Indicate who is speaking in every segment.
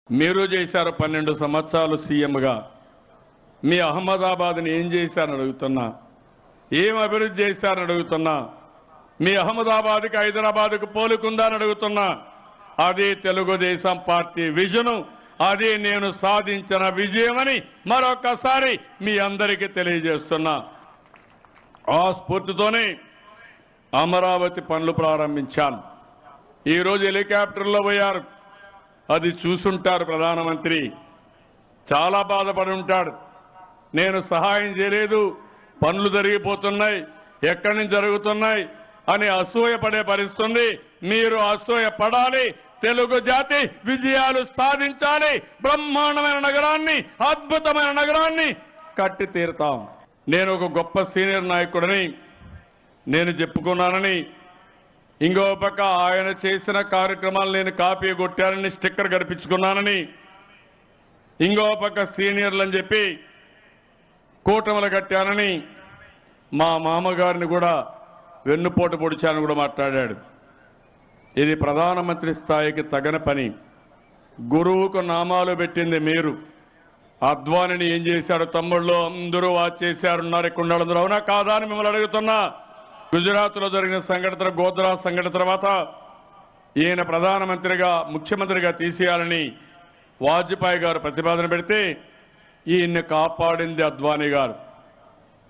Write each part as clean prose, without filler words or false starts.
Speaker 1: మీరు చేశారు 12 సంవత్సరాలు సీఎంగా. మీ అహ్మదాబాద్ని ఏం చేశారని అడుగుతున్నా, ఏం అభివృద్ధి చేశారని అడుగుతున్నా, మీ అహ్మదాబాద్కి హైదరాబాద్కు పోలుకుందని అడుగుతున్నా. అది తెలుగుదేశం పార్టీ విజను, అది నేను సాధించిన విజయమని మరొకసారి మీ అందరికీ తెలియజేస్తున్నా. ఆ స్ఫూర్తితోనే అమరావతి పనులు ప్రారంభించాను. ఈరోజు హెలికాప్టర్లో పోయారు, అది చూసుంటారు ప్రధానమంత్రి. చాలా బాధపడి ఉంటాడు. నేను సహాయం చేయలేదు, పనులు జరిగిపోతున్నాయి, ఎక్కడి నుంచి జరుగుతున్నాయి అని అసూయపడే పరిస్థితుంది. మీరు అసూయపడాలి, తెలుగు జాతి విజయాలు సాధించాలి, బ్రహ్మాండమైన నగరాన్ని, అద్భుతమైన నగరాన్ని కట్టి తీరుతాం. నేను ఒక గొప్ప సీనియర్ నాయకుడిని నేను చెప్పుకున్నానని, ఇంకో పక్క ఆయన చేసిన కార్యక్రమాలు నేను కాపీ కొట్టానని స్టిక్కర్ కనిపించుకున్నానని, ఇంకో పక్క సీనియర్లు అని చెప్పి కూటములు కట్టానని మా మామగారిని కూడా వెన్నుపోటు పొడిచానని కూడా మాట్లాడాడు. ఇది ప్రధానమంత్రి స్థాయికి తగని పని. గురువుకు నామాలు పెట్టింది మీరు. అద్వానిని ఏం చేశారు తమ్ముళ్ళు? అందరూ వాచ్ చేశారున్నారు, ఇక్కడ అందరూ. అవునా కాదా అని మిమ్మల్ని అడుగుతున్నా. గుజరాత్లో జరిగిన సంఘటన, గోద్రా సంఘటన తర్వాత ఈయన ప్రధానమంత్రిగా, ముఖ్యమంత్రిగా తీసేయాలని వాజ్పేయి గారు ప్రతిపాదన పెడితే ఈయన్ని కాపాడింది అద్వానీ గారు,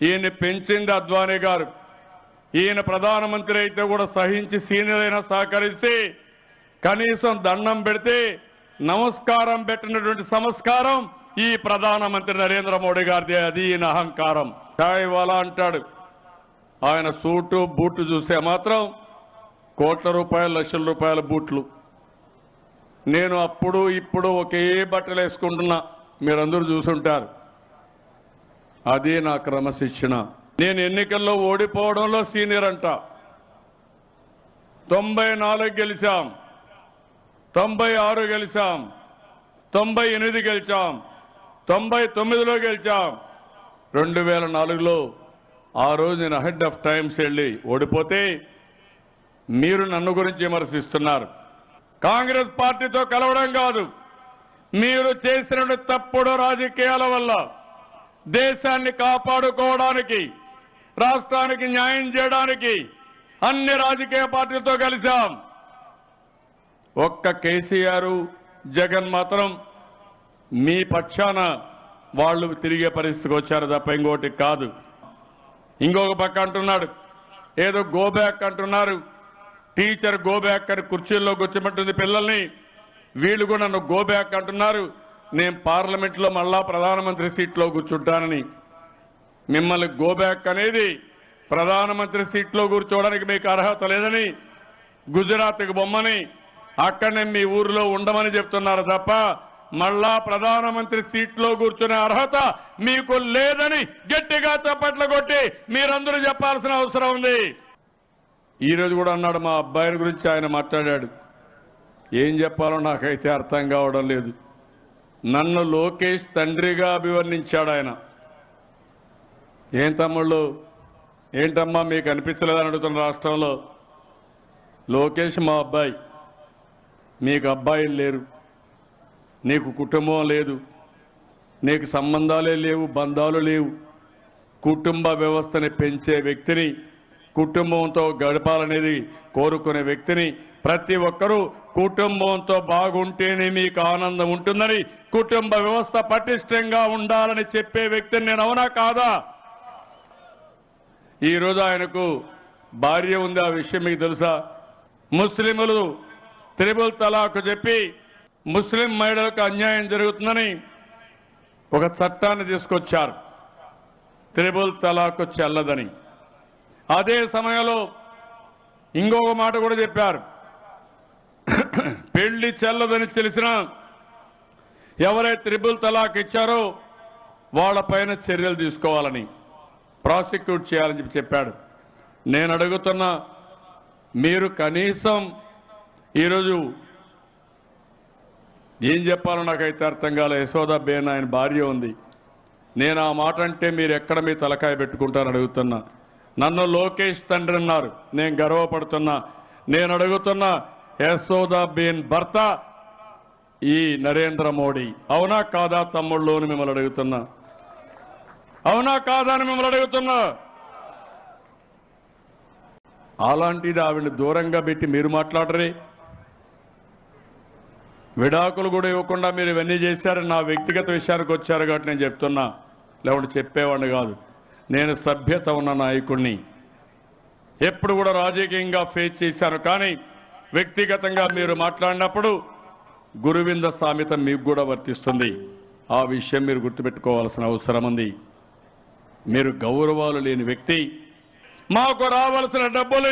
Speaker 1: ఈయన్ని పెంచింది అద్వానీ గారు. ఈయన ప్రధానమంత్రి అయితే కూడా సహించి సీనియర్ అయినా సహకరిస్తే కనీసం దండం పెడితే నమస్కారం పెట్టినటువంటి సంస్కారం ఈ ప్రధానమంత్రి నరేంద్ర మోడీ గారిది. అది ఈయన అహంకారం. చాయ్ వాలా అంటాడు, ఆయన సూటు బూట్లు చూస్తే మాత్రం కోట్ల రూపాయలు, లక్షల రూపాయల బూట్లు. నేను అప్పుడు ఇప్పుడు ఒకే బట్టలు వేసుకుంటున్నా, మీరందరూ చూసుంటారు. అది నా క్రమశిక్షణ. నేను ఎన్నికల్లో ఓడిపోవడంలో సీనియర్ అంట. 94 గెలిచాం, 96 గెలిచాం, 98 గెలిచాం, 99లో గెలిచాం. 2004లో ఆ రోజు నేను అహెడ్ ఆఫ్ టైమ్స్ వెళ్ళి ఓడిపోతే మీరు నన్ను గురించి విమర్శిస్తున్నారు. కాంగ్రెస్ పార్టీతో కలవడం కాదు, మీరు చేసిన తప్పుడు రాజకీయాల వల్ల దేశాన్ని కాపాడుకోవడానికి, రాష్ట్రానికి న్యాయం చేయడానికి అన్ని రాజకీయ పార్టీలతో కలిశాం. ఒక్క కేసీఆర్, జగన్ మాత్రం మీ పక్షాన వాళ్ళు తిరిగే పరిస్థితికి వచ్చారు తప్ప ఇంకోటి కాదు. ఇంకొక పక్క అంటున్నాడు, ఏదో గోబ్యాక్ అంటున్నారు. టీచర్ గోబ్యాక్ అని కుర్చీల్లో కూర్చోబెట్టింది పిల్లల్ని, వీళ్ళు కూడా నన్ను గోబ్యాక్ అంటున్నారు. నేను పార్లమెంట్లో మళ్ళా ప్రధానమంత్రి సీట్లో కూర్చుంటానని. మిమ్మల్ని గోబ్యాక్ అనేది ప్రధానమంత్రి సీట్లో కూర్చోవడానికి మీకు అర్హత లేదని, గుజరాత్కి బొమ్మని అక్కడనే మీ ఊరిలో ఉండమని చెప్తున్నారు తప్ప మళ్ళా ప్రధానమంత్రి సీట్లో కూర్చునే అర్హత మీకు లేదని గట్టిగా చప్పట్లు కొట్టి మీరందరూ చెప్పాల్సిన అవసరం ఉంది. ఈరోజు కూడా అన్నాడు, మా అబ్బాయిని గురించి ఆయన మాట్లాడాడు. ఏం చెప్పాలో నాకైతే అర్థం కావడం లేదు. నన్ను లోకేష్ తండ్రిగా అభివర్ణించాడు ఆయన. ఏం తమ్ముళ్ళు, ఏంటమ్మా మీకు అనిపించలేదని అడుగుతున్న రాష్ట్రంలో. లోకేష్ మా అబ్బాయి, మీకు అబ్బాయిలు లేరు, నీకు కుటుంబం లేదు, నీకు సంబంధాలే లేవు, బంధాలు లేవు. కుటుంబ వ్యవస్థని పెంచే వ్యక్తిని, కుటుంబంతో గడపాలనేది కోరుకునే వ్యక్తిని, ప్రతి ఒక్కరూ కుటుంబంతో బాగుంటేనే మీకు ఆనందం ఉంటుందని, కుటుంబ వ్యవస్థ పటిష్టంగా ఉండాలని చెప్పే వ్యక్తిని నేను. అవునా కాదా? ఈరోజు ఆయనకు భార్య ఉంది, ఆ విషయం మీకు తెలుసా? ముస్లింలు త్రిబుల్ తలాక్ చెప్పి ముస్లిం మహిళలకు అన్యాయం జరుగుతుందని ఒక చట్టాన్ని తీసుకొచ్చారు, త్రిబుల్ తలాక్ చెల్లదని. అదే సమయంలో ఇంకొక మాట కూడా చెప్పారు, పెళ్లి చెల్లదని తెలిసినా ఎవరైతే త్రిబుల్ తలాక్ ఇచ్చారో వాళ్ళపైన చర్యలు తీసుకోవాలని, ప్రాసిక్యూట్ చేయాలని చెప్పాడు. నేను అడుగుతున్నా, మీరు కనీసం ఈరోజు ఏం చెప్పాలో నాకైతే అర్థం కాలే. యశోదాబేన్ ఆయన భార్య ఉంది. నేను ఆ మాట అంటే మీరు ఎక్కడ మీ తలకాయ పెట్టుకుంటారని అడుగుతున్నా. నన్ను లోకేష్ తండ్రి అన్నారు, నేను గర్వపడుతున్నా. నేను అడుగుతున్నా, యశోదాబేన్ భర్త ఈ నరేంద్ర మోడీ. అవునా కాదా తమ్ముళ్ళు అని మిమ్మల్ని అడుగుతున్నా. అవునా కాదా అని మిమ్మల్ని అడుగుతున్నా. అలాంటిది ఆవిడని దూరంగా పెట్టి మీరు మాట్లాడరే. విడాకులు కూడా ఇవ్వకుండా మీరు ఇవన్నీ చేశారని నా వ్యక్తిగత విషయానికి వచ్చారు కాబట్టి నేను చెప్తున్నా, లేకుంటే చెప్పేవాడిని కాదు. నేను సభ్యత ఉన్న నాయకుడిని, ఎప్పుడు కూడా రాజకీయంగా ఫేస్ చేశాను. కానీ వ్యక్తిగతంగా మీరు మాట్లాడినప్పుడు గురువింద సామెత మీకు కూడా వర్తిస్తుంది. ఆ విషయం మీరు గుర్తుపెట్టుకోవాల్సిన అవసరం ఉంది. మీరు గౌరవాలు లేని వ్యక్తి. మాకు రావాల్సిన డబ్బులు